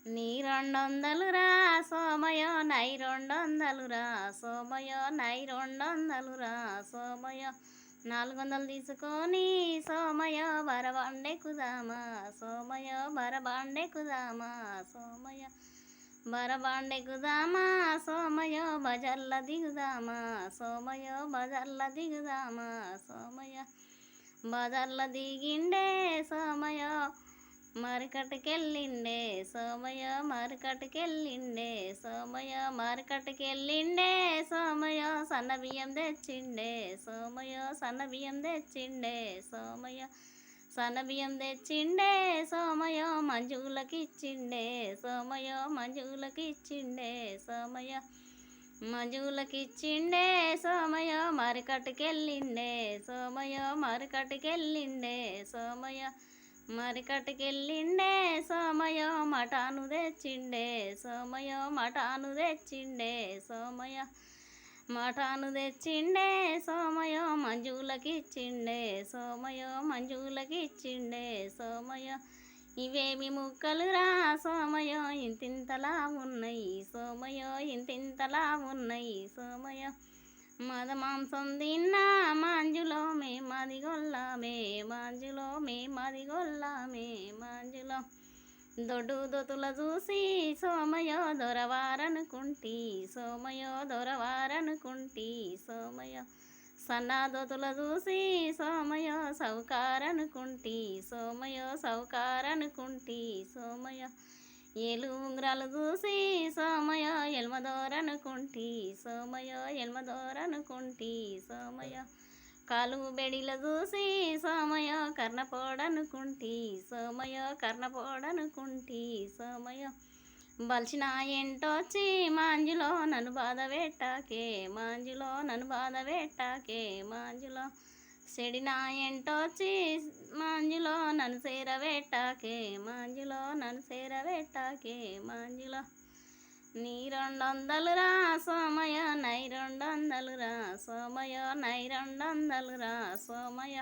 నీ 200 రా సోమయో నై 200 రా సోమయో నై 200 రా సోమయో 400 తీసుకొని సోమయో బరబండెక్కుదామా సోమయో బరబండెక్కుదామా సోమయో బరబండెక్కుదామా సోమయో బజర్ల దిగుదామా సోమయో బజర్ల దిగుదామా సోమయో బజర్ల దిగిండే సోమయో మార్కెట్కెళ్ళిండే సోమయ్య మార్కెట్కెళ్ళిండే సోమయ్య మార్కెట్కెళ్ళిండే సోమయ్య సన్న బియ్యం తెచ్చిండే సోమయ్య సన్న బియ్యం తెచ్చిండే సోమయ్య సన్న బియ్యం తెచ్చిండే సోమయ్య మంజులకిచ్చిండే సోమయ్య మంజులకిచ్చిండే సోమయ్య మంజులకిచ్చిండే సోమయ్య మార్కెట్కెళ్ళిండే సోమయ్య మార్కెట్కెళ్ళిండే సోమయ్య మార్కెట్కెళ్ళిండే సోమయో మటాను తెచ్చిండే సోమయో మటాను తెచ్చిండే సోమయ మటాను తెచ్చిండే సోమయో మంజులకిచ్చిండే సోమయో మంజులకిచ్చిండే సోమయో ఇవేమి ముక్కలురా సోమయో ఇంతింతలా ఉన్నాయి సోమయో ఇంతింతలా ఉన్నాయి సోమయో మద మాంసం తిన్నా మాంజులో మేమది గొల్లామే మాంజులో మేమది గొల్లామే మాంజులో దొడ్డు దొతుల చూసి సోమయో దొరవారనుకుంటి సోమయో దొరవారనుకుంటి సోమయో సన్నా దొతుల చూసి సోమయో సౌకారనుకుంటి సోమయో సౌకారనుకుంటి సోమయో ఏలు ఉంగరాలు చూసి సోమయో ఎల్మదోరనుకుంటి సోమయో ఎల్మదోరనుకుంటి సోమయో కాలు బెడిల చూసి సోమయో కర్ణపోడనుకుంటి సోమయో కర్ణపోడనుకుంటి సోమయో బలిసిన ఎంటొచ్చి మాంజులో నన్ను బాధ పెట్టాకే మాంజులో నన్ను బాధ పెట్టాకే మాంజులో చెడిన ఎంటొచ్చి మాంజులో నన్ను చేరబెట్టాకే మాంజులో నన్ను చేరబెట్టాకే మాంజులో నీ 200 రా సోమయ నై 200 రా సోమయ నై 200 రా సోమయ